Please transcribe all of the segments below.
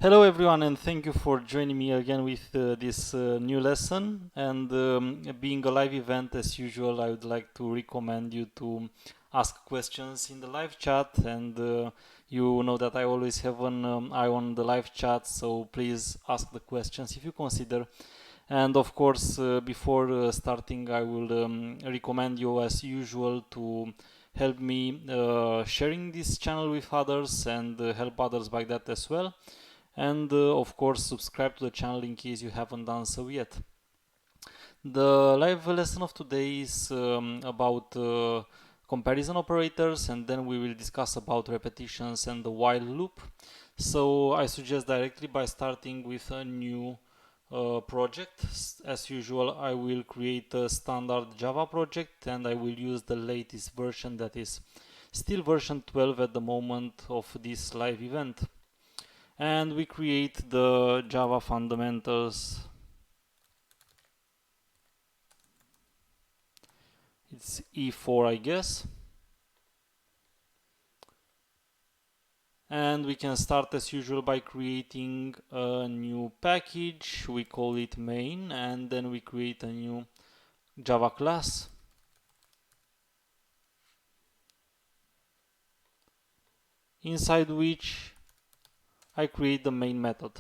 Hello everyone, and thank you for joining me again with this new lesson. And being a live event as usual, I would like to recommend you to ask questions in the live chat. And you know that I always have an eye on the live chat, so please ask the questions if you consider. And of course, before starting, I will recommend you as usual to help me sharing this channel with others and help others by that as well. And of course, subscribe to the channel in case you haven't done so yet. The live lesson of today is about comparison operators, and then we will discuss about repetitions and the while loop. So I suggest directly by starting with a new project. As usual, I will create a standard Java project, and I will use the latest version, that is still version 12 at the moment of this live event. And we create the Java fundamentals. It's E4, I guess. And we can start as usual by creating a new package. We call it main, and then we create a new Java class. Inside which I create the main method.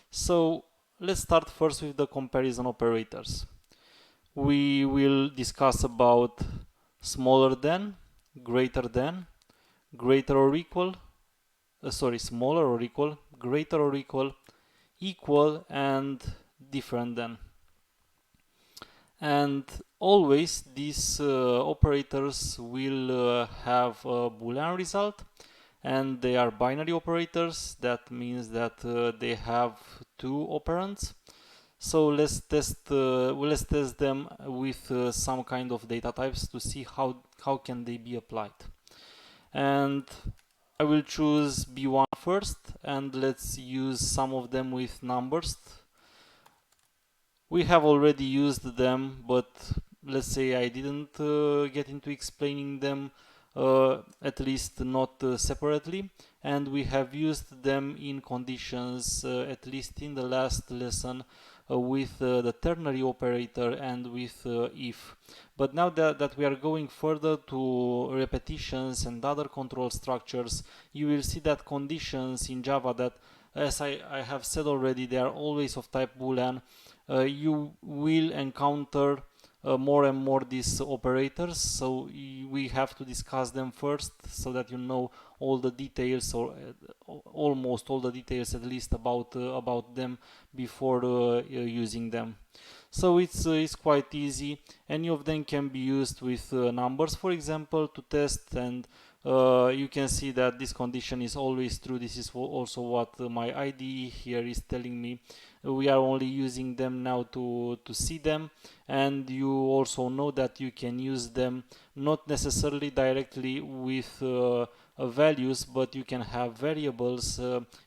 So let's start first with the comparison operators. We will discuss about smaller than, greater than, greater or equal, smaller or equal, greater or equal, and different than. And always these operators will have a Boolean result, and they are binary operators. That means that they have two operands. So let's test them with some kind of data types to see how can they be applied. And I will choose B1 first, and let's use some of them with numbers. We have already used them, but let's say I didn't get into explaining them, at least not separately, and we have used them in conditions, at least in the last lesson, with the ternary operator and with if. But now that we are going further to repetitions and other control structures, you will see that conditions in Java that, as I have said already, they are always of type Boolean. You will encounter more and more these operators, so we have to discuss them first so that you know all the details, or almost all the details at least, about them before using them. So it's quite easy. Any of them can be used with numbers, for example, to test, and you can see that this condition is always true. This is also what my IDE here is telling me. We are only using them now to see them, and you also know that you can use them not necessarily directly with values, but you can have variables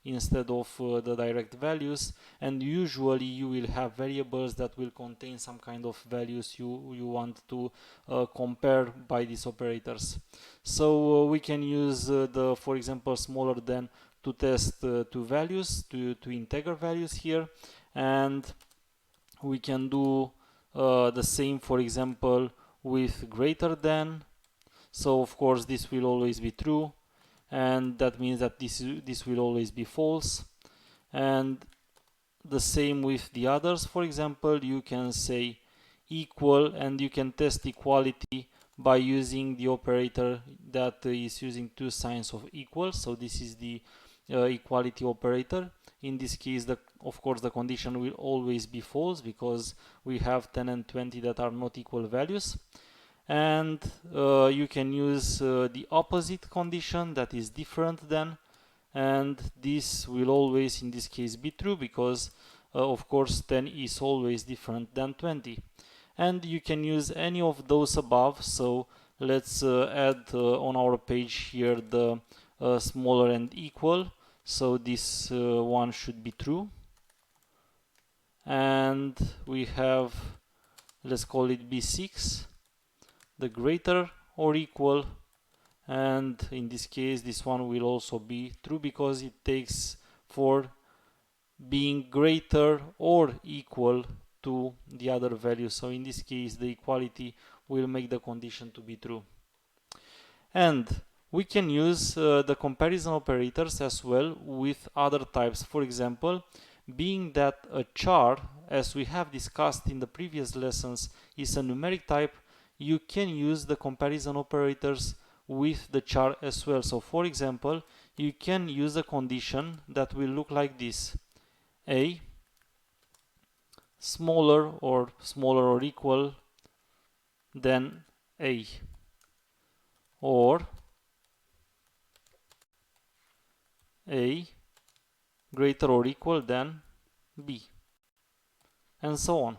instead of the direct values, and usually you will have variables that will contain some kind of values you want to compare by these operators. So we can use for example, smaller than to test two values, to integer values here, and we can do the same, for example, with greater than. So of course this will always be true, and that means that this will always be false. And the same with the others. For example, you can say equal, and you can test equality by using the operator that is using two signs of equal. So this is the equality operator. In this case, of course the condition will always be false because we have 10 and 20 that are not equal values. And you can use the opposite condition, that is different than, and this will always in this case be true because of course 10 is always different than 20. And you can use any of those above. So let's add on our page here the smaller and equal. So this one should be true, and we have, let's call it B6, the greater or equal, and in this case this one will also be true because it takes for being greater or equal to the other value. So in this case, the equality will make the condition to be true. And we can use the comparison operators as well with other types. For example, being that a char, as we have discussed in the previous lessons, is a numeric type, you can use the comparison operators with the char as well. So for example, you can use a condition that will look like this: a smaller or equal than a, or a greater or equal than b, and so on.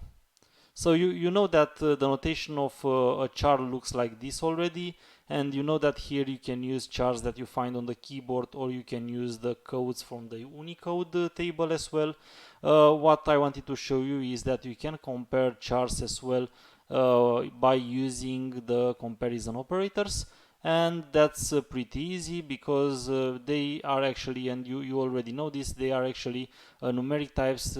So you know that the notation of a char looks like this already, and you know that here you can use chars that you find on the keyboard, or you can use the codes from the Unicode table as well. What I wanted to show you is that you can compare chars as well by using the comparison operators, and that's pretty easy because they are actually, and you already know this, they are actually numeric types.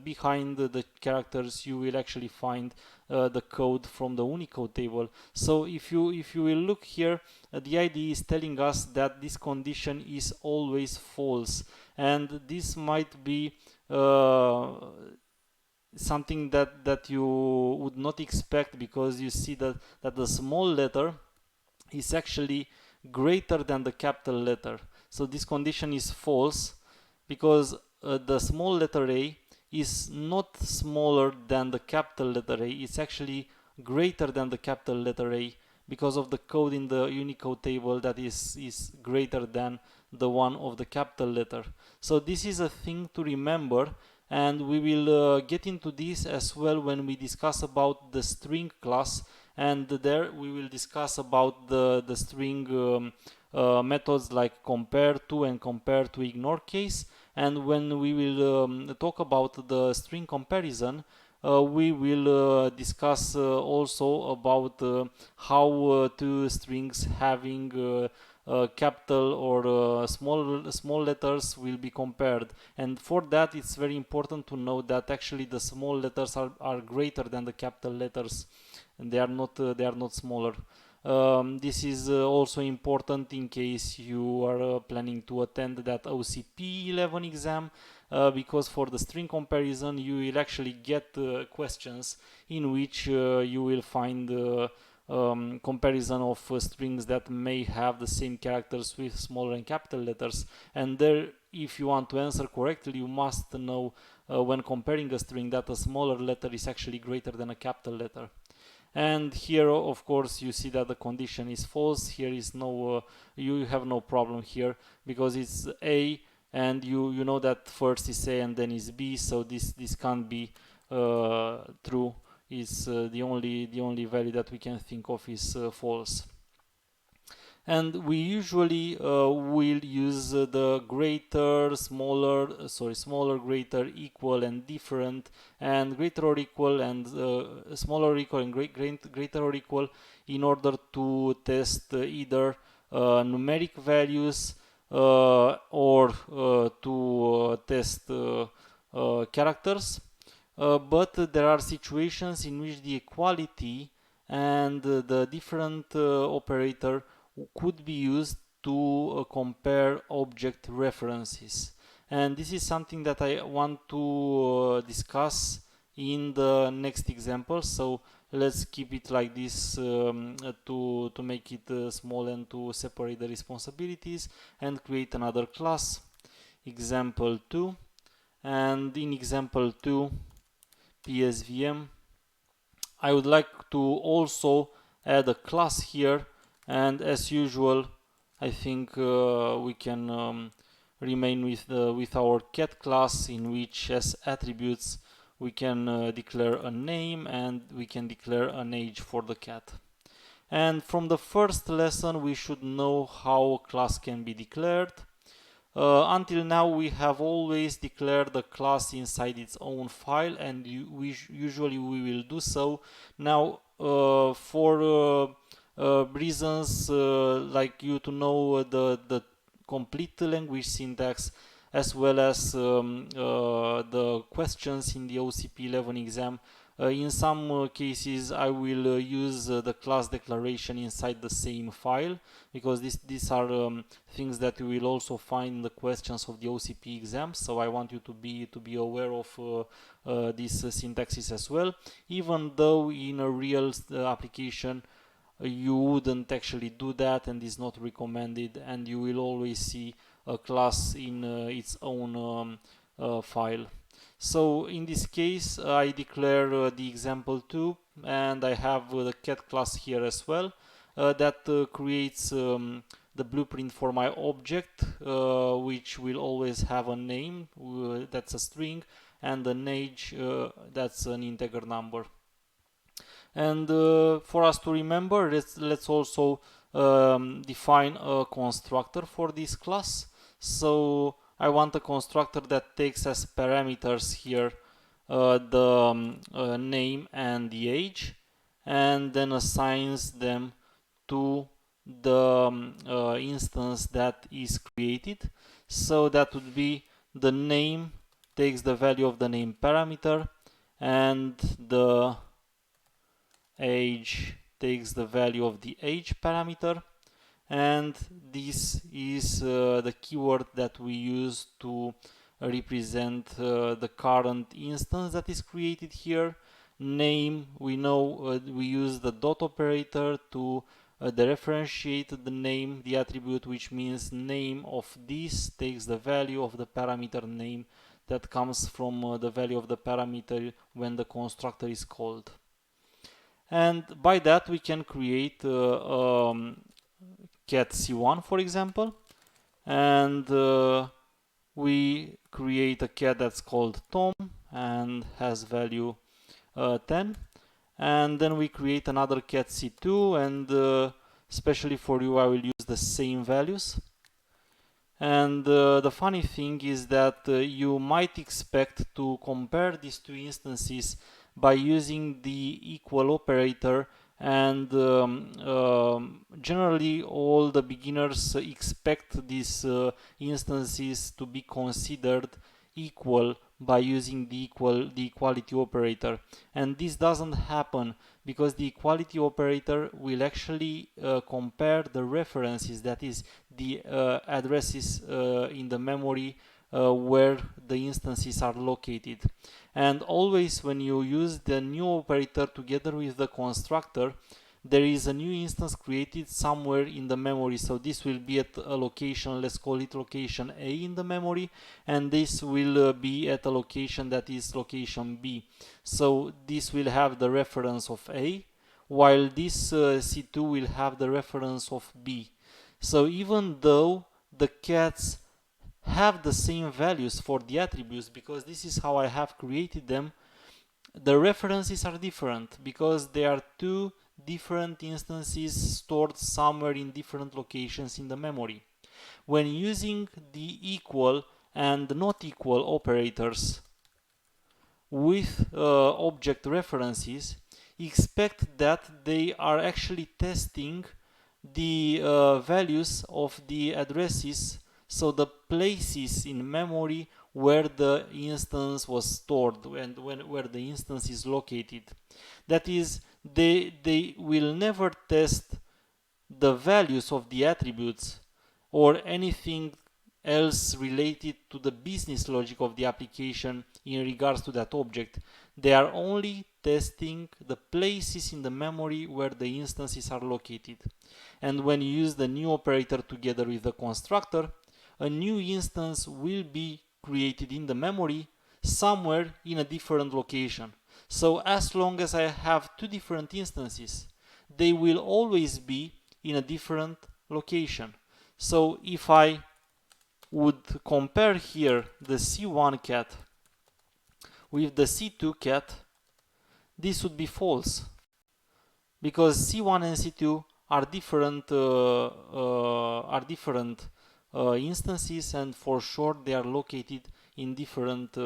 Behind the characters you will actually find the code from the Unicode table. So if you will look here, the IDE is telling us that this condition is always false, and this might be something that you would not expect, because you see that the small letter is actually greater than the capital letter. So this condition is false because the small letter a is not smaller than the capital letter a, it's actually greater than the capital letter A, because of the code in the Unicode table that is greater than the one of the capital letter. So this is a thing to remember, and we will get into this as well when we discuss about the string class, and there we will discuss about the string methods like compare to and compare to ignore case. And when we will talk about the string comparison, we will discuss also about how two strings having capital or small letters will be compared. And for that, it's very important to know that actually the small letters are greater than the capital letters, and they are not smaller. This is also important in case you are planning to attend that OCP 11 exam, because for the string comparison you will actually get questions in which you will find comparison of strings that may have the same characters with smaller and capital letters, and there, if you want to answer correctly, you must know when comparing a string that a smaller letter is actually greater than a capital letter. And here of course you see that the condition is false. Here is no you have no problem here because it's a, and you know that first is a and then is b, so this can't be true. Is the only value that we can think of is false. And we usually will use the greater, smaller, greater, equal, and different, and greater or equal, and smaller or equal, and greater or equal, in order to test either numeric values or to test characters. But there are situations in which the equality and the different operator could be used to compare object references, and this is something that I want to discuss in the next example. So let's keep it like this to make it small and to separate the responsibilities, and create another class, example 2. And in example 2 PSVM, I would like to also add a class here, and as usual I think we can remain with our cat class, in which as attributes we can declare a name and we can declare an age for the cat. And from the first lesson we should know how a class can be declared. Until now we have always declared the class inside its own file, and usually we will do so. Now for reasons like you to know the complete language syntax, as well as the questions in the OCP 11 exam. In some cases I will use the class declaration inside the same file, because these are things that you will also find in the questions of the OCP exams, so I want you to be aware of these syntaxes as well, even though in a real application you wouldn't actually do that and is not recommended, and you will always see a class in its own file. So in this case I declare the example2, and I have the cat class here as well that creates the blueprint for my object, which will always have a name that's a string, and an age that's an integer number. And for us to remember, let's also define a constructor for this class. So I want a constructor that takes as parameters here the name and the age, and then assigns them to the instance that is created. So that would be the name takes the value of the name parameter, and the age takes the value of the age parameter, and this is the keyword that we use to represent the current instance that is created here. Name, we know we use the dot operator to differentiate the name, the attribute, which means name of this takes the value of the parameter name that comes from the value of the parameter when the constructor is called. And by that we can create cat C1, for example, and we create a cat that's called Tom and has value 10, and then we create another cat C2, and especially for you I will use the same values. And the funny thing is that you might expect to compare these two instances by using the equal operator, and generally all the beginners expect these instances to be considered equal by using the equality operator, and this doesn't happen because the equality operator will actually compare the references, that is the addresses in the memory where the instances are located. And always when you use the new operator together with the constructor, there is a new instance created somewhere in the memory. So this will be at a location, let's call it location A in the memory, and this will be at a location that is location B. So this will have the reference of A, while this C2 will have the reference of B. So even though the cats have the same values for the attributes, because this is how I have created them, the references are different because they are two different instances stored somewhere in different locations in the memory. When using the equal and not equal operators with object references, expect that they are actually testing the values of the addresses, so the places in memory where the instance was stored and where the instance is located. That is, they will never test the values of the attributes or anything else related to the business logic of the application in regards to that object. They are only testing the places in the memory where the instances are located. And when you use the new operator together with the constructor, a new instance will be created in the memory somewhere in a different location. So as long as I have two different instances, they will always be in a different location. So if I would compare here the C1 cat with the C2 cat, this would be false, because C1 and C2 are different instances, and for sure they are located in different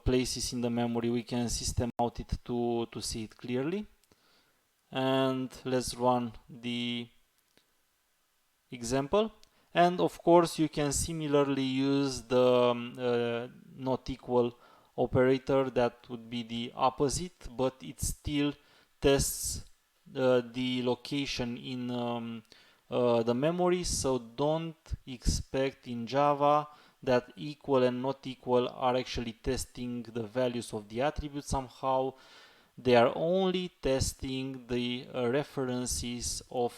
places in the memory. We can system out it to see it clearly. And let's run the example. And of course you can similarly use the not equal operator, that would be the opposite, but it still tests the location in the memory. So don't expect in Java that equal and not equal are actually testing the values of the attribute somehow. They are only testing the references of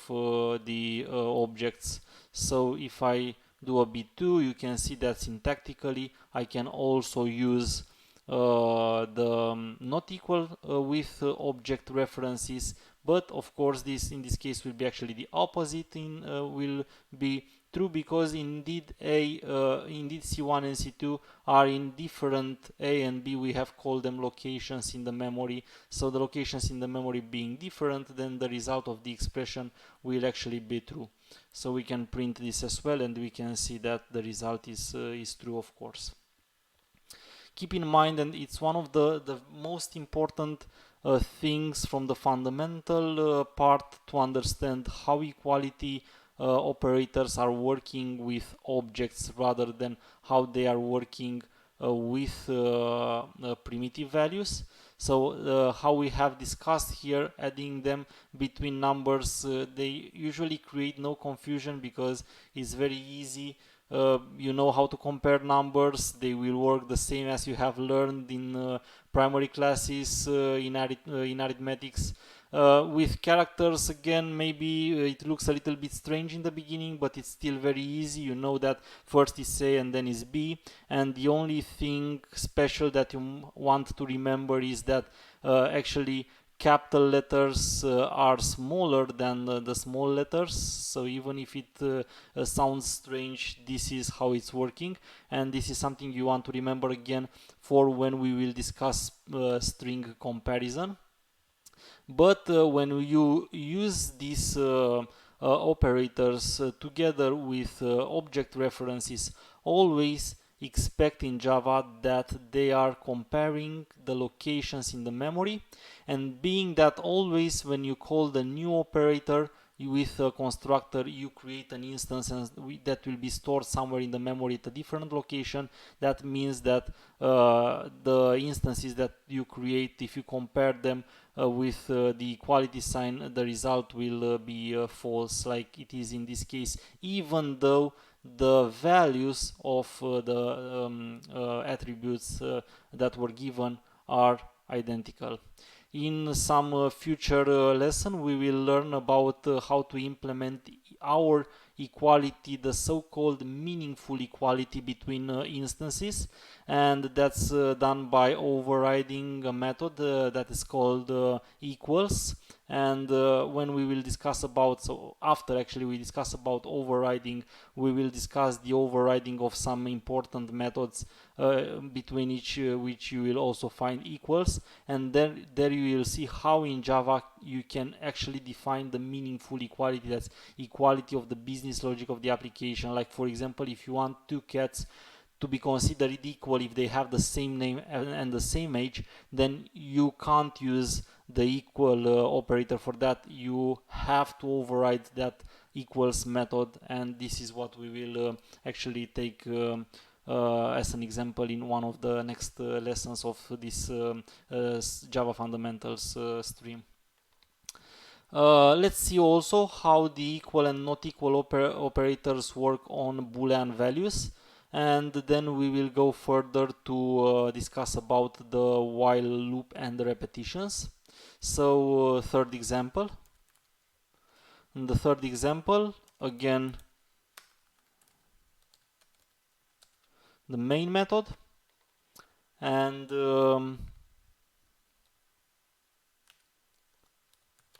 the objects. So if I do a B2, you can see that syntactically I can also use the not equal with object references, but of course this in this case will be actually the opposite, will be true, because indeed indeed C1 and C2 are in different, A and B we have called them locations in the memory. So the locations in the memory being different, then the result of the expression will actually be true. So we can print this as well, and we can see that the result is true, of course. Keep in mind, and it's one of the most important things from the fundamental part to understand how equality operators are working with objects rather than how they are working with primitive values. So how we have discussed here, adding them between numbers, they usually create no confusion because it's very easy. You know how to compare numbers. They will work the same as you have learned in primary classes in arithmetics. With characters, again, maybe it looks a little bit strange in the beginning, but it's still very easy. You know that first is A and then is B, and the only thing special that you want to remember is that actually capital letters are smaller than the small letters. So even if it sounds strange, this is how it's working, and this is something you want to remember again for when we will discuss string comparison. But when you use these operators together with object references, always expect in Java that they are comparing the locations in the memory, and being that always when you call the new operator with a constructor, you create an instance and that will be stored somewhere in the memory at a different location. That means that the instances that you create, if you compare them with the equality sign, the result will be false, like it is in this case, even though the values of the attributes that were given are identical. In some future lesson, we will learn about how to implement our equality, the so-called meaningful equality between instances, and that's done by overriding a method that is called equals. And when we will discuss about, so after actually we discuss about overriding, we will discuss the overriding of some important methods between each which you will also find equals, and then there you will see how in Java you can actually define the meaningful equality. That's equality of the business logic of the application. Like for example, if you want two cats to be considered equal if they have the same name and the same age, then you can't use the equal operator for that. You have to override that equals method, and this is what we will actually take as an example in one of the next lessons of this Java fundamentals stream. Let's see also how the equal and not equal operators work on Boolean values, and then we will go further to discuss about the while loop and the repetitions. So third example. In the third example, again, the main method, and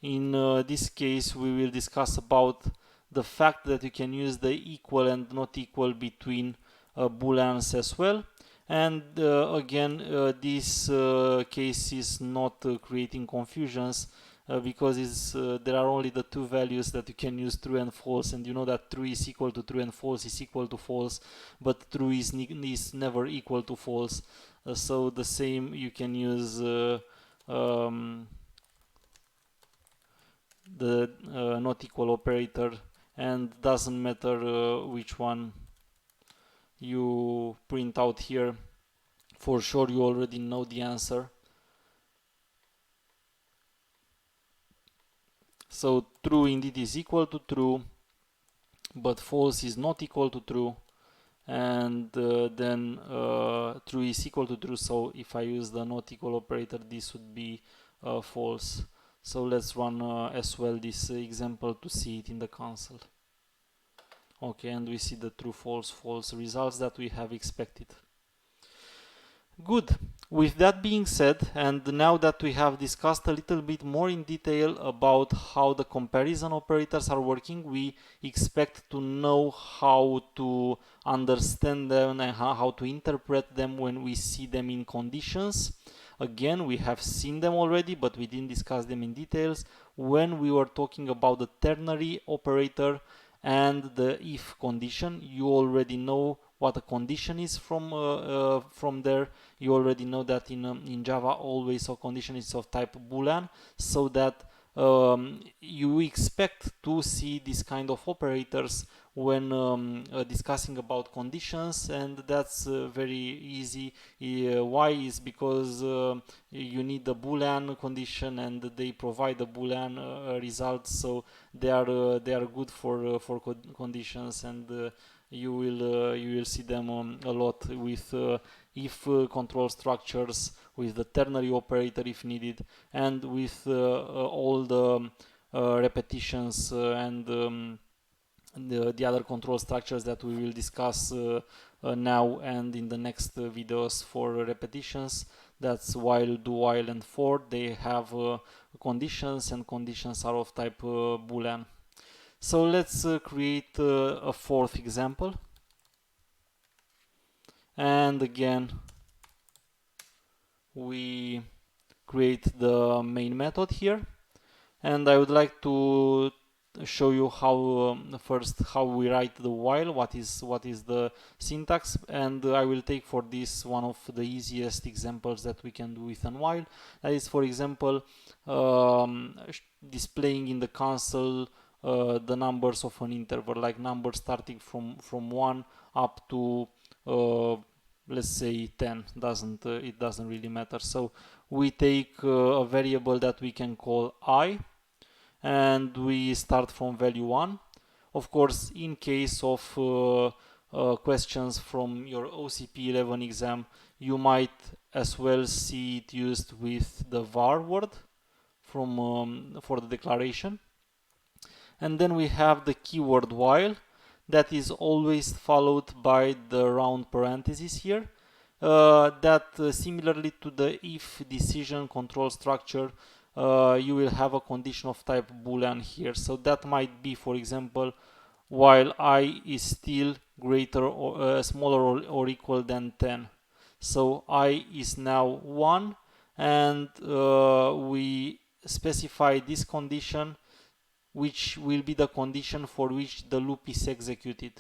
in this case we will discuss about the fact that you can use the equal and not equal between booleans as well. And again, this case is not creating confusions because there are only the two values that you can use, true and false, and you know that true is equal to true and false is equal to false, but true is never equal to false. So the same you can use the not equal operator and doesn't matter which one you print out here. For sure you already know the answer. So true indeed is equal to true, but false is not equal to true, and then true is equal to true. So if I use the not equal operator, this would be false. So let's run as well this example to see it in the console. Okay, and we see the true, false, false results that we have expected. Good. With that being said, and now that we have discussed a little bit more in detail about how the comparison operators are working, we expect to know how to understand them and how to interpret them when we see them in conditions. Again, we have seen them already, but we didn't discuss them in details when we were talking about the ternary operator and the if condition. You already know what a condition is from there. You already know that in Java always a condition is of type Boolean, so that you expect to see this kind of operators when discussing about conditions, and that's very easy. Why is because you need the Boolean condition and they provide the Boolean results, so they are good for conditions, and you will see them a lot with if control structures, with the ternary operator if needed, and with all the repetitions and the other control structures that we will discuss now and in the next videos. For repetitions, that's while, do while, and for. They have conditions, and conditions are of type Boolean. So let's create a fourth example, and again we create the main method here, and I would like to show you how first how we write the while, what is the syntax, and I will take for this one of the easiest examples that we can do with an while. That is, for example, displaying in the console the numbers of an interval, like numbers starting from 1 up to let's say 10. It doesn't really matter. So we take a variable that we can call I, and we start from value 1. Of course, in case of questions from your OCP 11 exam, you might as well see it used with the var word for the declaration. And then we have the keyword while, that is always followed by the round parentheses here. That similarly to the if decision control structure, you will have a condition of type Boolean here. So that might be, for example, while I is still greater or smaller or equal than 10. So I is now 1, and we specify this condition, which will be the condition for which the loop is executed.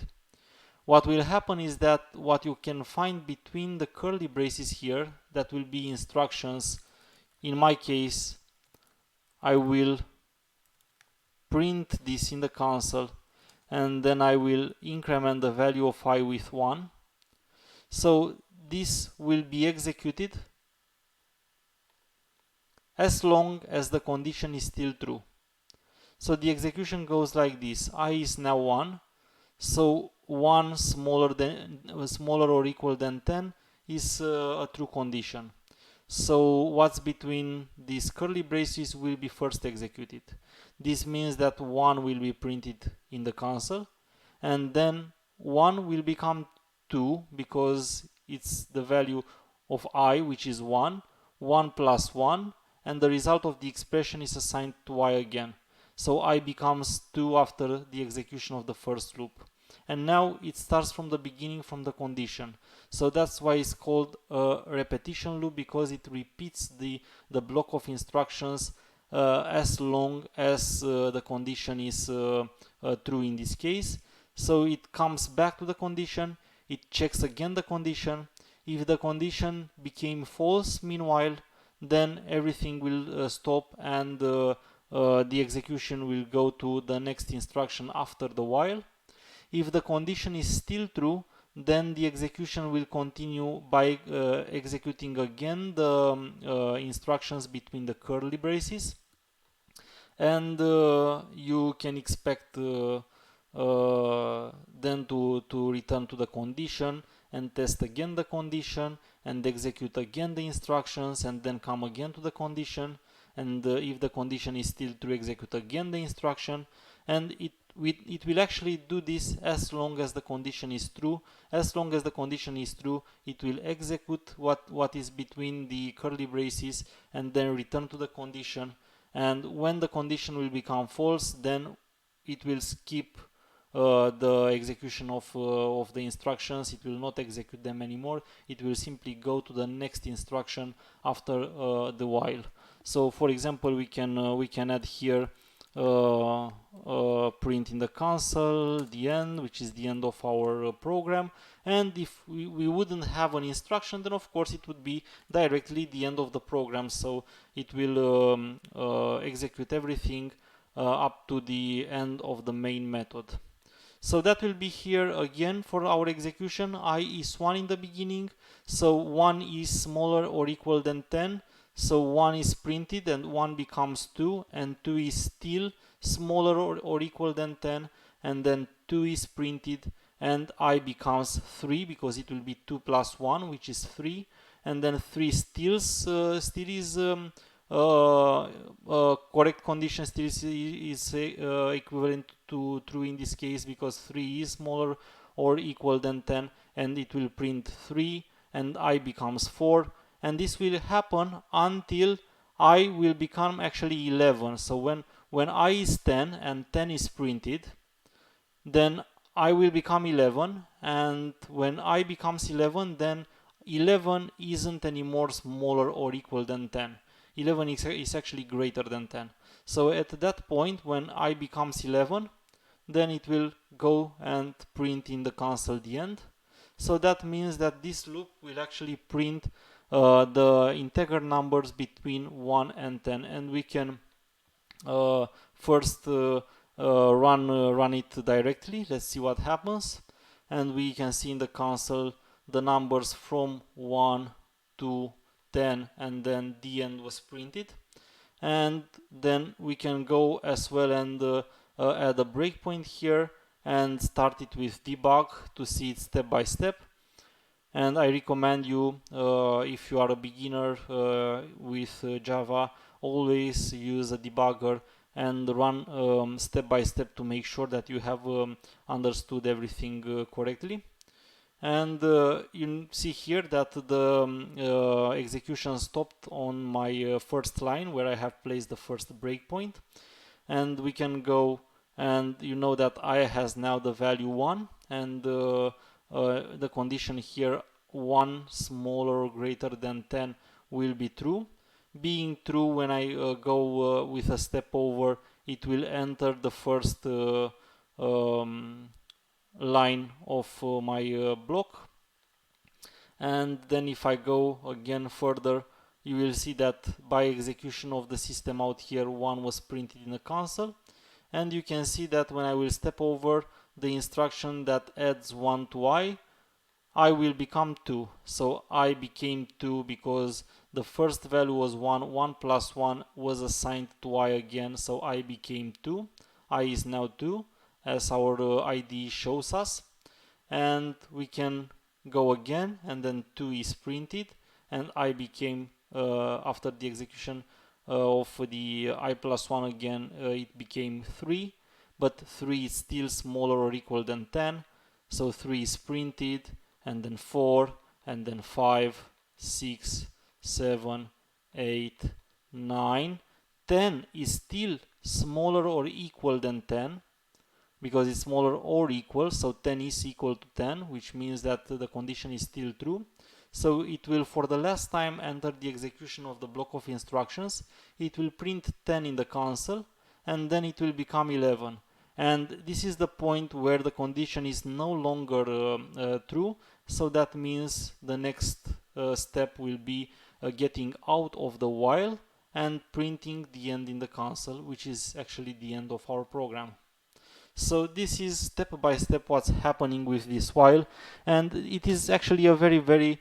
What will happen is that what you can find between the curly braces here, that will be instructions. In my case, I will print this in the console, and then I will increment the value of I with 1. So this will be executed as long as the condition is still true. So the execution goes like this: I is now 1, so 1 smaller or equal than 10 is a true condition. So what's between these curly braces will be first executed. This means that 1 will be printed in the console, and then 1 will become 2 because it's the value of I, which is 1, 1 plus 1, and the result of the expression is assigned to I again. So I becomes 2 after the execution of the first loop. And now it starts from the beginning, from the condition. So that's why it's called a repetition loop, because it repeats the block of instructions as long as the condition is true in this case. So it comes back to the condition, it checks again the condition. If the condition became false meanwhile, then everything will stop, and the execution will go to the next instruction after the while. If the condition is still true, then the execution will continue by executing again the instructions between the curly braces, and you can expect then to return to the condition and test again the condition and execute again the instructions and then come again to the condition, and if the condition is still true, execute again the instruction, and it will actually do this as long as the condition is true. As long as the condition is true, it will execute what is between the curly braces and then return to the condition, and when the condition will become false, then it will skip the execution of the instructions. It will not execute them anymore. It will simply go to the next instruction after the while. So for example, we can add here print in the console the end, which is the end of our program, and if we wouldn't have an instruction, then of course it would be directly the end of the program, so it will execute everything up to the end of the main method. So that will be here again for our execution. I is 1 in the beginning, so 1 is smaller or equal than 10, so 1 is printed and 1 becomes 2, and 2 is still smaller or equal than 10, and then 2 is printed and I becomes 3 because it will be 2 plus 1, which is 3, and then 3 still is correct condition still is equivalent to true in this case, because 3 is smaller or equal than 10, and it will print 3 and I becomes 4, and this will happen until I will become actually 11. So when I is 10 and 10 is printed, then I will become 11, and when I becomes 11, then 11 isn't anymore smaller or equal than 10. 11 is actually greater than 10. So at that point, when I becomes 11, then it will go and print in the console the end. So that means that this loop will actually print the integer numbers between 1 and 10, and we can first run it directly. Let's see what happens, and we can see in the console the numbers from 1 to 10, and then the end was printed. And then we can go as well and add a breakpoint here and start it with debug to see it step by step. And I recommend you, if you are a beginner with Java, always use a debugger and run step by step to make sure that you have understood everything correctly. And you see here that the execution stopped on my first line where I have placed the first breakpoint, and we can go, and you know that I has now the value 1, and the condition here 1 smaller or greater than 10 will be true. Being true, when I go with a step over, it will enter the first line of my block, and then if I go again further, you will see that by execution of the system out here 1 was printed in the console, and you can see that when I will step over the instruction that adds 1 to I will become 2. So I became 2 because the first value was 1, 1 plus 1 was assigned to I again, so I became 2. I is now 2 as our ID shows us, and we can go again, and then 2 is printed, and I became, after the execution of the I plus 1 again, it became 3, but 3 is still smaller or equal than 10, so 3 is printed, and then 4, and then 5, 6, 7, 8, 9, 10 is still smaller or equal than 10, because it's smaller or equal, so 10 is equal to 10, which means that the condition is still true. So it will, for the last time, enter the execution of the block of instructions. It will print 10 in the console, and then it will become 11. And this is the point where the condition is no longer true, so that means the next step will be getting out of the while and printing the end in the console, which is actually the end of our program. So this is step by step what's happening with this while, and it is actually a very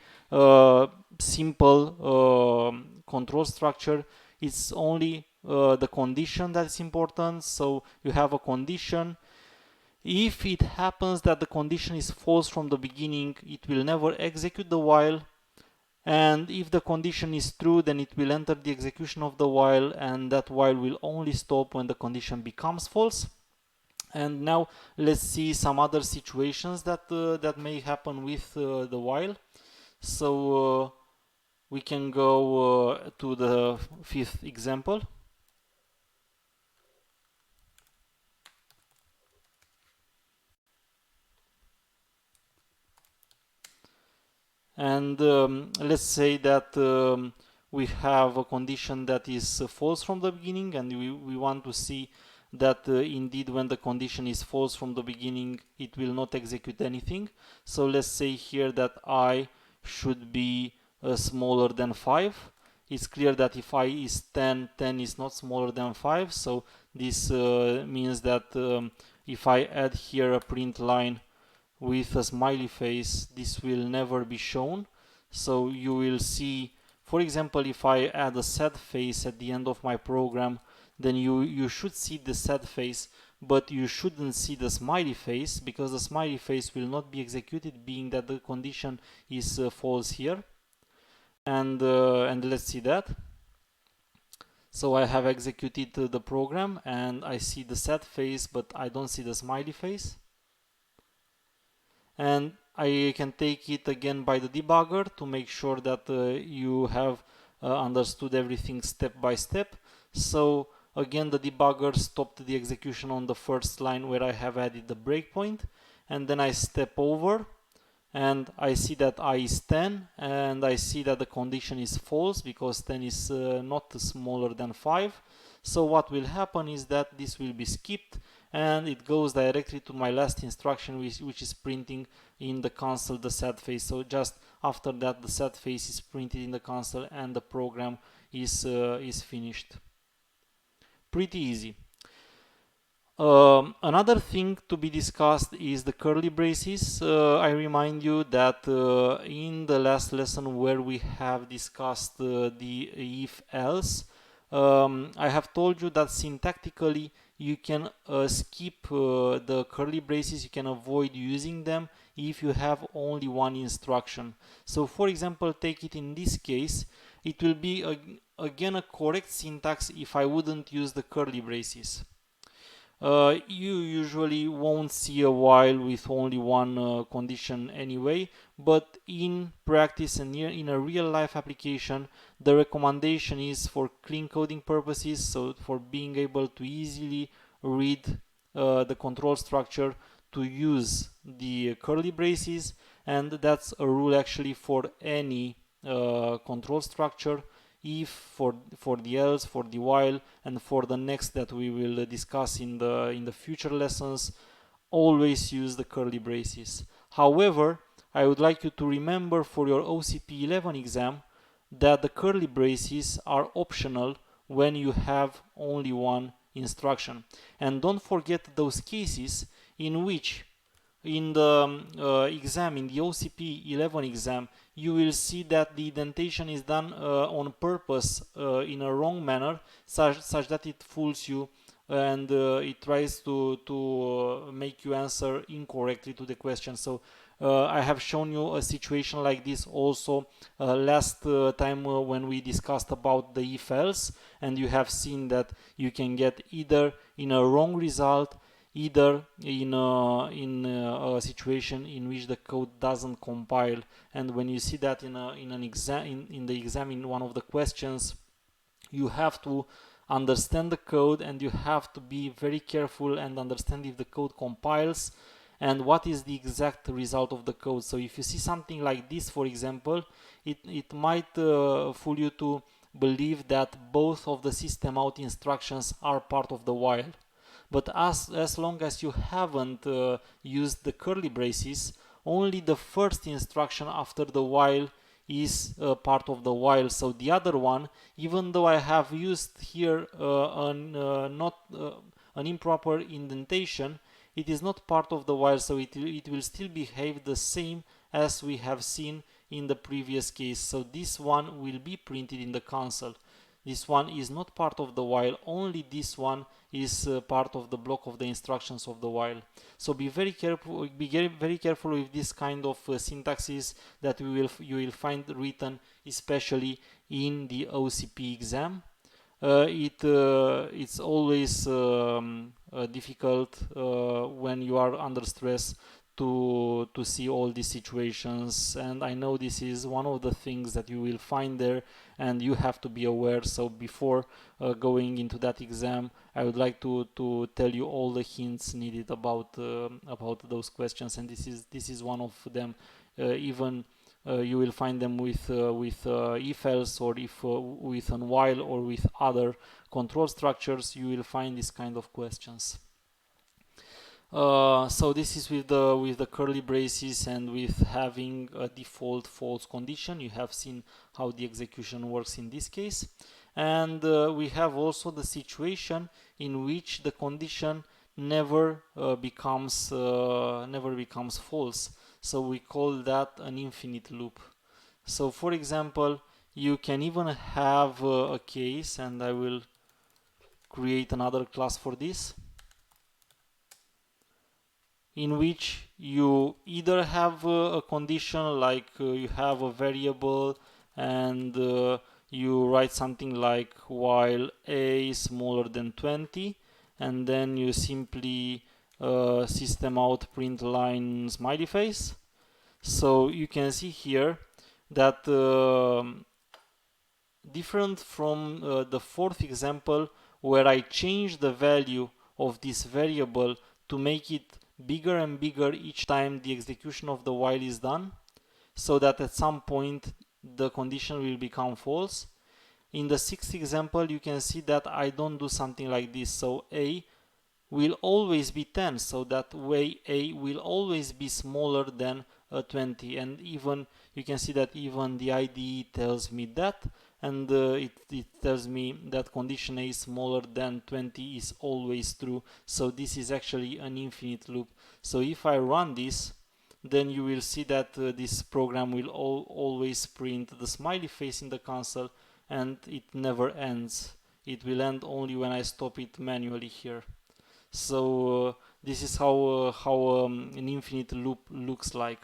simple control structure. It's only the condition that is important. So you have a condition. If it happens that the condition is false from the beginning, it will never execute the while. And if the condition is true, then it will enter the execution of the while, and that while will only stop when the condition becomes false. And now let's see some other situations that that may happen with the while. So we can go to the fifth example. And let's say that we have a condition that is false from the beginning, and we want to see that indeed when the condition is false from the beginning, it will not execute anything. So let's say here that I should be smaller than 5. It's clear that if I is 10, 10 is not smaller than 5. So this means that if I add here a print line with a smiley face, this will never be shown. So you will see, for example, if I add a sad face at the end of my program, then you should see the sad face, but you shouldn't see the smiley face, because the smiley face will not be executed, being that the condition is false here. And let's see that. So I have executed the program and I see the sad face, but I don't see the smiley face. And I can take it again by the debugger to make sure that you have understood everything step by step. So again, the debugger stopped the execution on the first line where I have added the breakpoint, and then I step over and I see that I is 10, and I see that the condition is false because 10 is not smaller than 5. So what will happen is that this will be skipped and it goes directly to my last instruction, which is printing in the console the sad face. So just after that, the sad face is printed in the console and the program is finished. Pretty easy. Another thing to be discussed is the curly braces. I remind you that in the last lesson where we have discussed the if-else, I have told you that syntactically you can skip the curly braces, you can avoid using them if you have only one instruction. So for example, take it in this case, it will be again a correct syntax if I wouldn't use the curly braces. You usually won't see a while with only one condition anyway, but in practice and in a real life application, the recommendation is for clean coding purposes, so for being able to easily read the control structure, to use the curly braces, and that's a rule actually for any control structure. If, for the else, for the while, and for the next that we will discuss in the future lessons, always use the curly braces. However, I would like you to remember for your OCP 11 exam that the curly braces are optional when you have only one instruction. And don't forget those cases in which in the exam, in the OCP 11 exam, you will see that the indentation is done on purpose in a wrong manner, such that it fools you and it tries to make you answer incorrectly to the question. So I have shown you a situation like this also last time when we discussed about the if-else, and you have seen that you can get either in a wrong result, either in a situation in which the code doesn't compile. And when you see that in an exam, in the exam, in one of the questions, you have to understand the code and you have to be very careful and understand if the code compiles and what is the exact result of the code. So if you see something like this, for example, it might fool you to believe that both of the system out instructions are part of the while. But as long as you haven't used the curly braces, only the first instruction after the while is part of the while. So the other one, even though I have used here an improper indentation, it is not part of the while, so it will still behave the same as we have seen in the previous case. So this one will be printed in the console. This one is not part of the while, only this one is part of the block of the instructions of the while. So be very careful, very careful with this kind of syntaxes that you will find written, especially in the OCP exam. It's always difficult when you are under stress to see all these situations, and I know this is one of the things that you will find there, and you have to be aware. So before going into that exam, I would like to tell you all the hints needed about those questions, and this is one of them. Even you will find them with if else, or if with an while, or with other control structures. You will find this kind of questions. So this is with the curly braces and with having a default false condition. You have seen how the execution works in this case, and we have also the situation in which the condition never becomes false. So we call that an infinite loop. So for example, you can even have a case, and I will create another class for this, in which you either have a condition like you have a variable, and you write something like while a is smaller than 20, and then you simply system out print line smiley face. So you can see here that different from the fourth example, where I change the value of this variable to make it bigger and bigger each time the execution of the while is done, so that at some point the condition will become false. In the sixth example, you can see that I don't do something like this. So a will always be 10, so that way a will always be smaller than 20, and even you can see that even the IDE tells me that, and it tells me that condition a is smaller than 20 is always true. So this is actually an infinite loop. So if I run this, then you will see that this program will always print the smiley face in the console, and it never ends. It will end only when I stop it manually here. So this is how an infinite loop looks like.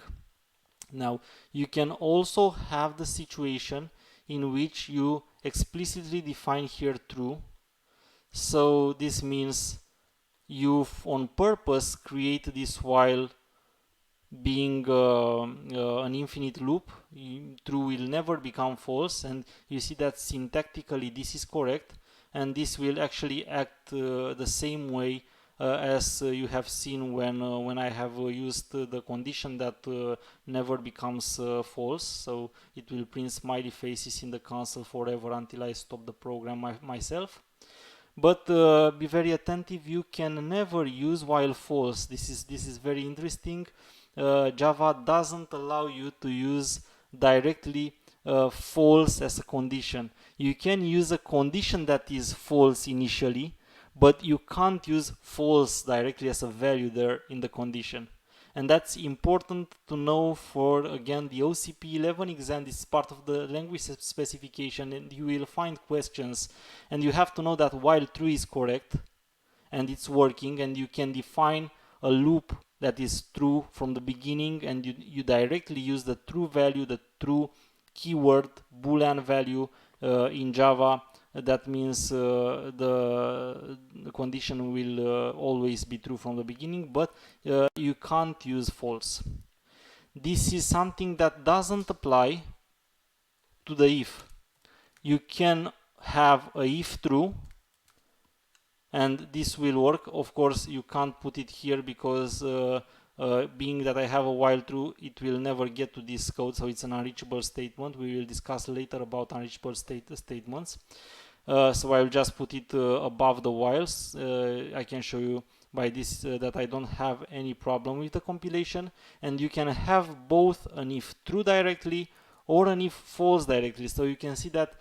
Now you can also have the situation in which you explicitly define here true. So this means you on purpose create this while being an infinite loop. True will never become false, and you see that syntactically this is correct, and this will actually act the same way as you have seen when I have used the condition that never becomes false. So it will print smiley faces in the console forever until I stop the program myself. But be very attentive, you can never use while false. This is very interesting. Java doesn't allow you to use directly false as a condition. You can use a condition that is false initially, but you can't use false directly as a value there in the condition. And that's important to know for, again, the OCP 11 exam. This is part of the language specification, and you will find questions, and you have to know that while true is correct and it's working, and you can define a loop that is true from the beginning, and you directly use the true value, the true keyword, Boolean value in Java. That means the condition will always be true from the beginning, but you can't use false. This is something that doesn't apply to the if. You can have a if true, and this will work. Of course, you can't put it here because being that I have a while true, it will never get to this code, so it's an unreachable statement. We will discuss later about unreachable statements. So I'll just put it above the whiles. I can show you by this that I don't have any problem with the compilation, and you can have both an if true directly or an if false directly. So you can see that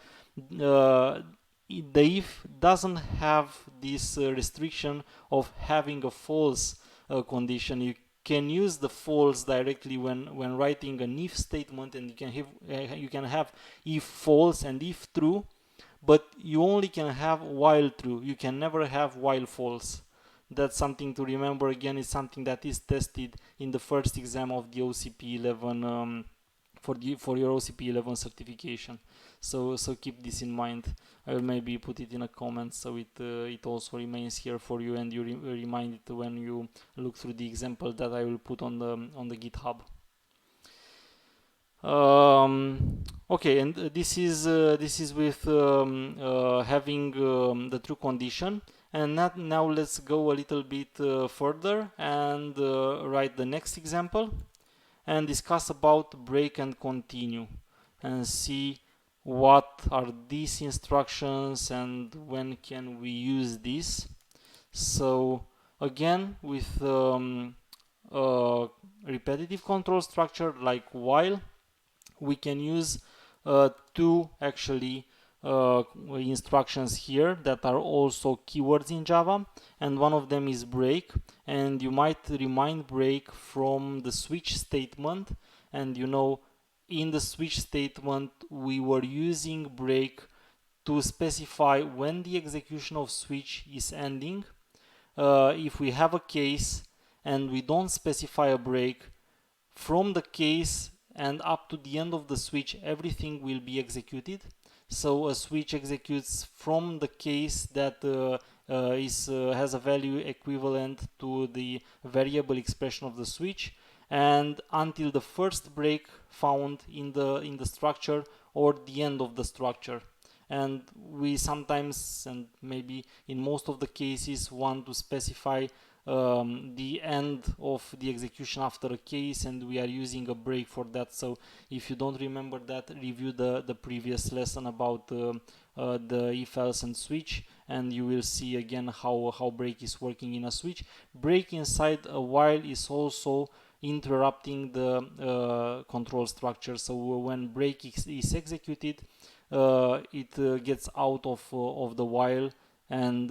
the if doesn't have this restriction of having a false condition. You can use the false directly when writing an if statement, and you can have if false and if true, but you only can have while true. You can never have while false. That's something to remember. Again, it's something that is tested in the first exam of the OCP 11 for your OCP 11 certification. So keep this in mind. I will maybe put it in a comment so it also remains here for you, and you remind it when you look through the example that I will put on the GitHub. Okay, and this is with having the true condition. And now let's go a little bit further and write the next example and discuss about break and continue and see what are these instructions and when can we use this. So again, with repetitive control structure like while, we can use two actually instructions here that are also keywords in Java, and one of them is break. And you might remind break from the switch statement, and you know, in the switch statement we were using break to specify when the execution of switch is ending. If we have a case and we don't specify a break, from the case and up to the end of the switch everything will be executed. So a switch executes from the case that has a value equivalent to the variable expression of the switch, and until the first break found in the structure or the end of the structure. And we sometimes, and maybe in most of the cases, want to specify the end of the execution after a case, and we are using a break for that. So if you don't remember that, review the previous lesson about the if else and switch, and you will see again how break is working in a switch. Break inside a while is also interrupting the control structure. So when break is executed, it gets out of the while, and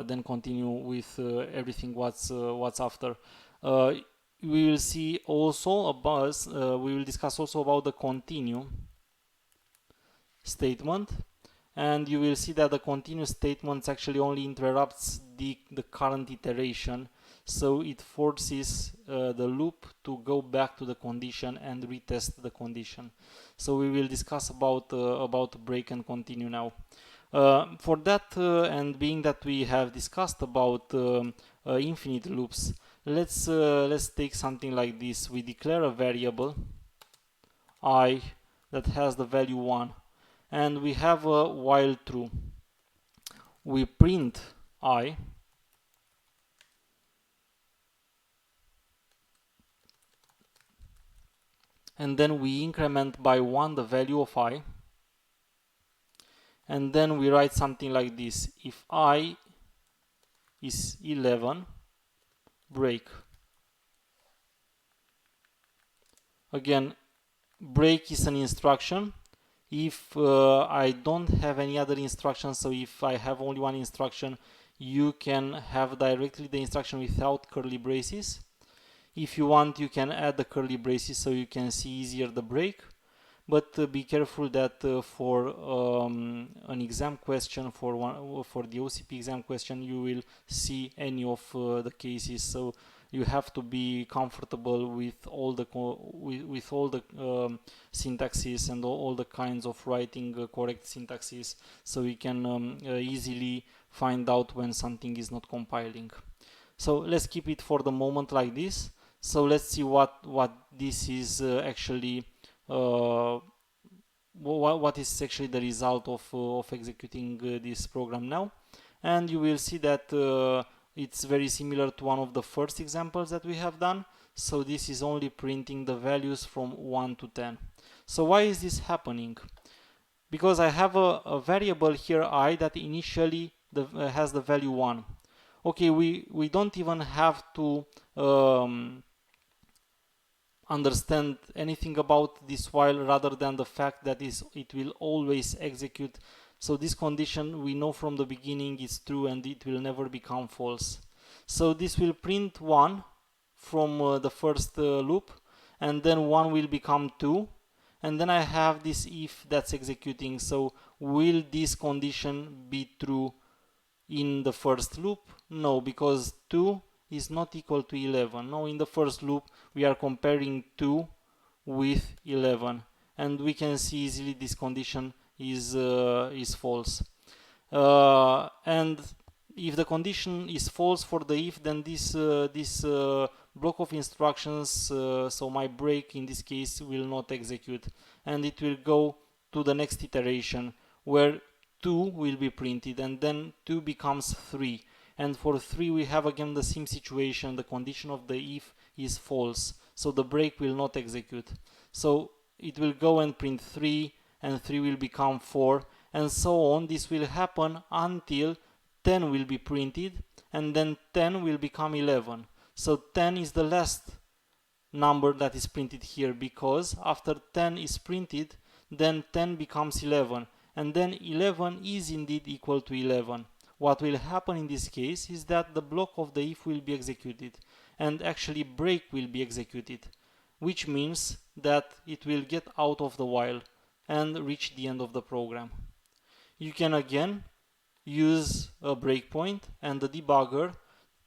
then continue with everything what's after. We will see also about we will discuss also about the continue statement, and you will see that the continue statement actually only interrupts the current iteration, so it forces the loop to go back to the condition and retest the condition. So we will discuss about break and continue now. For that, and being that we have discussed about infinite loops, let's take something like this. We declare a variable I that has the value 1, and we have a while true. We print I, and then we increment by 1 the value of I, and then we write something like this: if I is 11, break. Again, break is an instruction. If I don't have any other instruction, so if I have only one instruction, you can have directly the instruction without curly braces. If you want, you can add the curly braces so you can see easier the break. But be careful that for an exam question, for the OCP exam question, you will see any of the cases. So you have to be comfortable with all the syntaxes and all the kinds of writing correct syntaxes, so you can easily find out when something is not compiling. So let's keep it for the moment like this. So let's see what this is actually. What is actually the result of executing this program now, and you will see that it's very similar to one of the first examples that we have done. So this is only printing the values from 1 to 10. So why is this happening? Because I have a variable here I that initially has the value 1. Okay, we don't even have to understand anything about this while rather than the fact that it will always execute. So this condition we know from the beginning is true and it will never become false. So this will print 1 from the first loop, and then 1 will become 2, and then I have this if that's executing. So will this condition be true in the first loop? No, because 2 is not equal to 11. No, in the first loop we are comparing 2 with 11, and we can see easily this condition is false. And if the condition is false for the if, then this block of instructions, so my break in this case, will not execute, and it will go to the next iteration where 2 will be printed, and then 2 becomes 3, and for 3 we have again the same situation. The condition of the if is false, so the break will not execute. So it will go and print 3, and 3 will become 4, and so on. This will happen until 10 will be printed, and then 10 will become 11. So 10 is the last number that is printed here, because after 10 is printed, then 10 becomes 11, and then 11 is indeed equal to 11. What will happen in this case is that the block of the if will be executed, and actually break will be executed, which means that it will get out of the while and reach the end of the program. You can again use a breakpoint and the debugger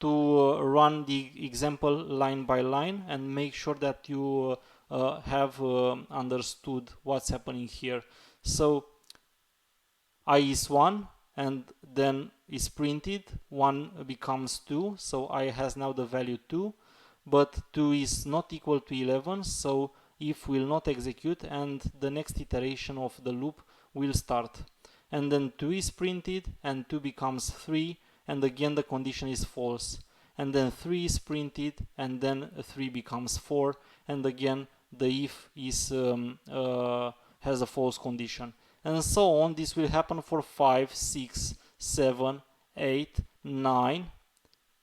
to run the example line by line and make sure that you have understood what's happening here. So I is 1, and then is printed, 1 becomes 2, so I has now the value 2, but 2 is not equal to 11, so if will not execute, and the next iteration of the loop will start. And then 2 is printed, and 2 becomes 3, and again the condition is false. And then 3 is printed, and then 3 becomes 4, and again the if is has a false condition. And so on. This will happen for 5, 6, 7, 8, 9,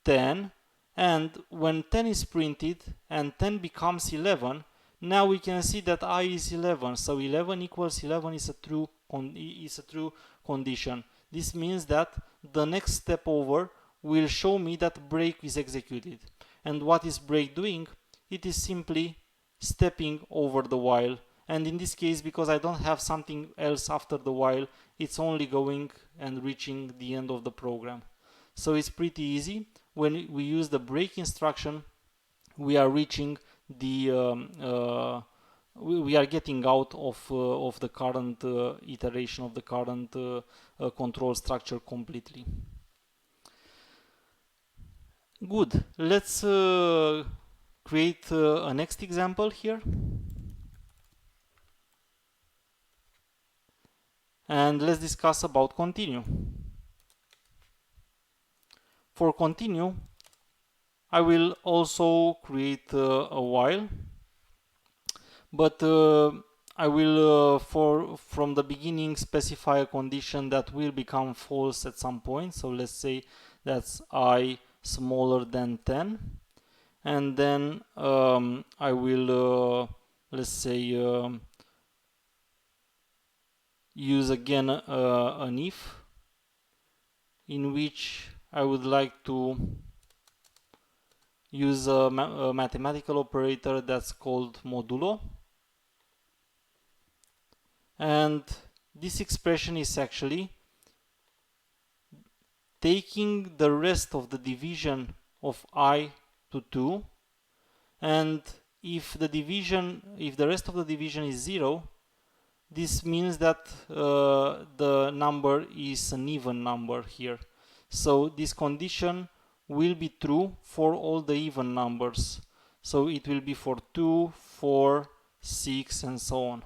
10, and when 10 is printed and 10 becomes 11, now we can see that I is 11, so 11 equals 11 is a true condition. This means that the next step over will show me that break is executed. And what is break doing? It is simply stepping over the while, and in this case, because I don't have something else after the while, it's only going and reaching the end of the program. So it's pretty easy. When we use the break instruction, we are reaching the we are getting out of the current iteration of the current control structure completely. Good. Let's create a next example here. And let's discuss about continue. For continue, I will also create a while, but I will from the beginning specify a condition that will become false at some point. So let's say that's I smaller than 10, and then I will let's say use again an if, in which I would like to use a mathematical operator that's called modulo, and this expression is actually taking the rest of the division of I to 2, and if the rest of the division is 0, this means that the number is an even number here. So this condition will be true for all the even numbers. So it will be for 2, 4, 6, and so on.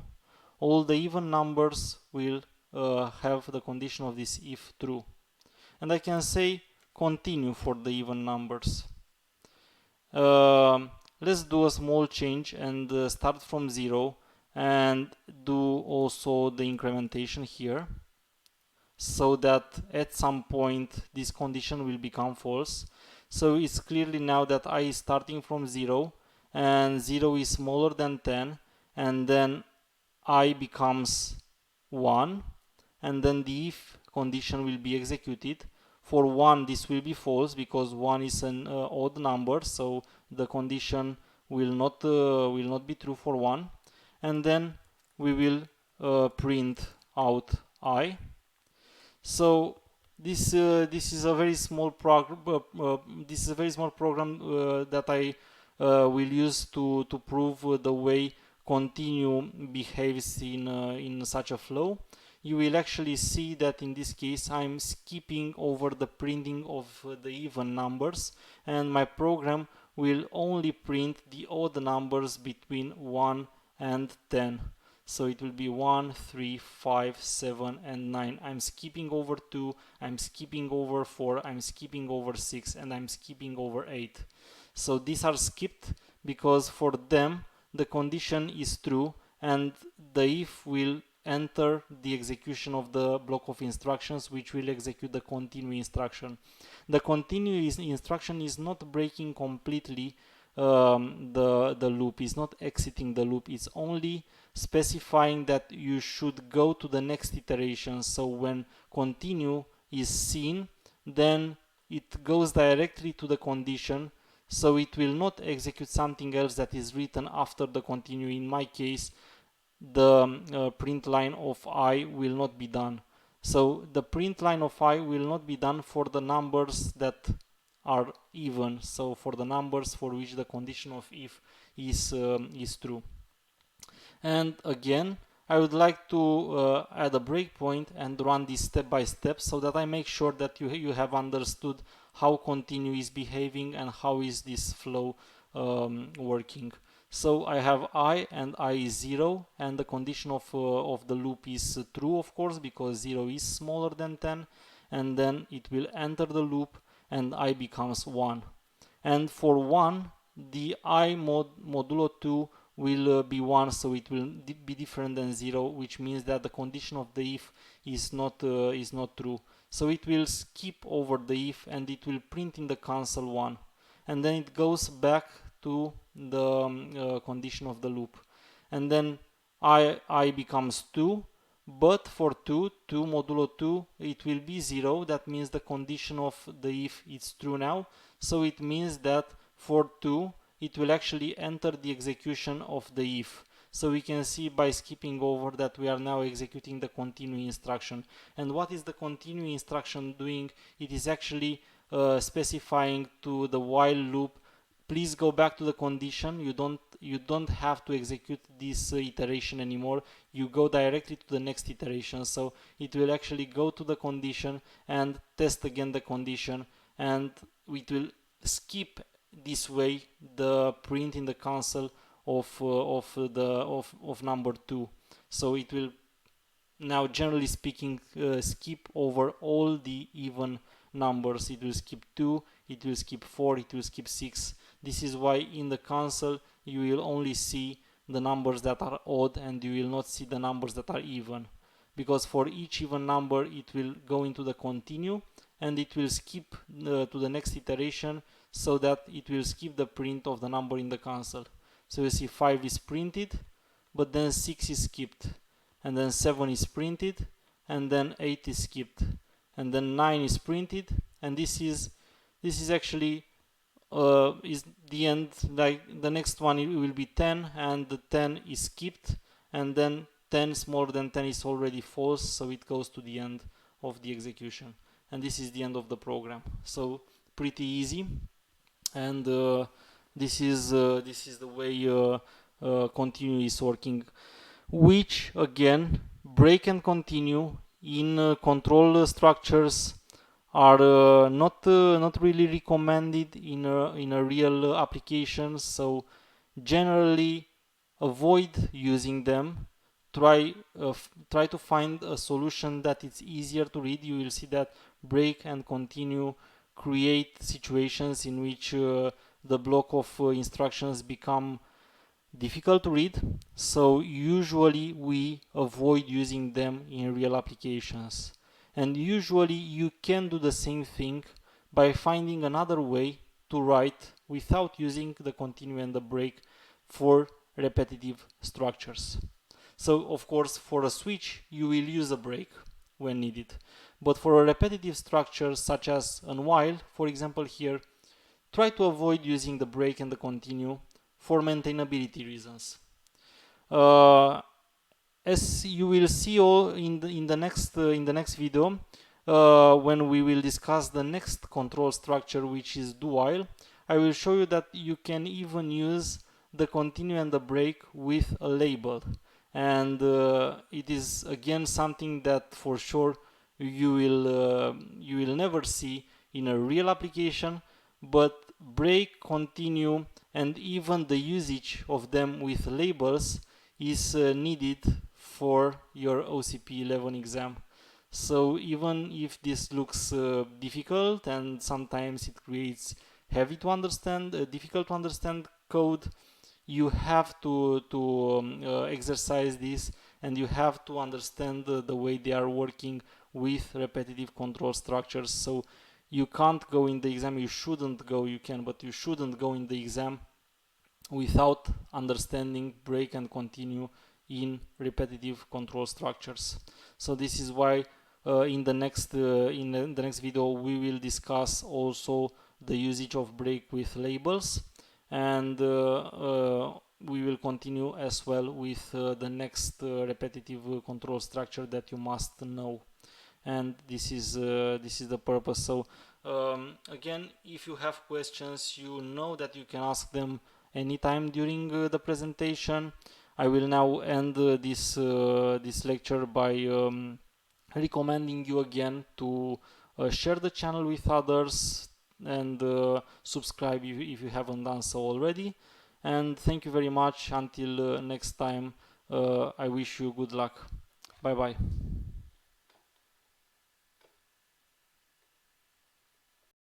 All the even numbers will have the condition of this if true. And I can say continue for the even numbers. Let's do a small change and start from 0 and do also the incrementation here, so that at some point this condition will become false. So it's clearly now that I is starting from 0, and 0 is smaller than 10, and then I becomes 1, and then the if condition will be executed. For 1 this will be false because 1 is an odd number, so the condition will not be true for 1, and then we will print out I. So this is a very small program. This is a very small program that I will use to prove the way continue behaves in such a flow. You will actually see that in this case I'm skipping over the printing of the even numbers, and my program will only print the odd numbers between 1 and 10. So it will be 1, 3, 5, 7, and 9. I'm skipping over 2, I'm skipping over 4, I'm skipping over 6, and I'm skipping over 8. So these are skipped because for them the condition is true, and the if will enter the execution of the block of instructions, which will execute the continue instruction. The continue instruction is not breaking completely the loop, is not exiting the loop, it's only specifying that you should go to the next iteration. So when continue is seen, then it goes directly to the condition, so it will not execute something else that is written after the continue. In my case, the print line of I will not be done. So the print line of I will not be done for the numbers that are even, so for the numbers for which the condition of if is true. And again, I would like to add a breakpoint and run this step by step so that I make sure that you have understood how continue is behaving and how is this flow working. So I have I, and I is 0, and the condition of the loop is true, of course, because 0 is smaller than 10, and then it will enter the loop and I becomes 1. And for 1, the I modulo 2 will be 1, so it will be different than 0, which means that the condition of the if is not true. So it will skip over the if and it will print in the console 1, and then it goes back to the condition of the loop, and then I becomes 2, but for 2 modulo 2 it will be 0. That means the condition of the if is true now, so it means that for 2 it will actually enter the execution of the if. So we can see by skipping over that we are now executing the continue instruction. And what is the continue instruction doing? It is actually specifying to the while loop, please go back to the condition. You don't have to execute this iteration anymore. You go directly to the next iteration. So it will actually go to the condition and test again the condition, and it will skip this way the print in the console of number 2. So it will now, generally speaking, skip over all the even numbers. It will skip 2, it will skip 4, it will skip 6. This is why in the console you will only see the numbers that are odd and you will not see the numbers that are even, because for each even number it will go into the continue and it will skip to the next iteration, so that it will skip the print of the number in the console. So you see 5 is printed, but then 6 is skipped, and then 7 is printed, and then 8 is skipped, and then 9 is printed, and this is actually is the end. Like the next one, it will be 10, and the 10 is skipped, and then 10 smaller than 10 is already false, so it goes to the end of the execution, and this is the end of the program. So pretty easy, and this is the way continue is working, which again, break and continue in control structures are not really recommended in a real application. So generally avoid using them. Try to find a solution that is easier to read. You will see that break and continue create situations in which the block of instructions become difficult to read, so usually we avoid using them in real applications. And usually you can do the same thing by finding another way to write without using the continue and the break for repetitive structures. So of course for a switch you will use a break when needed, but for a repetitive structure such as a while, for example here, try to avoid using the break and the continue for maintainability reasons. As you will see all in the next video, when we will discuss the next control structure, which is do while, I will show you that you can even use the continue and the break with a label, and it is again something that for sure you will never see in a real application, but break, continue, and even the usage of them with labels is needed for your OCP 11 exam. So even if this looks difficult and sometimes it creates heavy to understand, difficult to understand code, you have to exercise this, and you have to understand the way they are working with repetitive control structures. So you can't go in the exam, you shouldn't go, you can, but you shouldn't go in the exam without understanding break and continue in repetitive control structures. So this is why in the next video we will discuss also the usage of break with labels, and we will continue as well with the next repetitive control structure that you must know, and this is the purpose. So again, if you have questions, you know that you can ask them anytime during the presentation. I will now end this lecture by recommending you again to share the channel with others, and subscribe if you haven't done so already. And thank you very much. Until next time, I wish you good luck. Bye bye.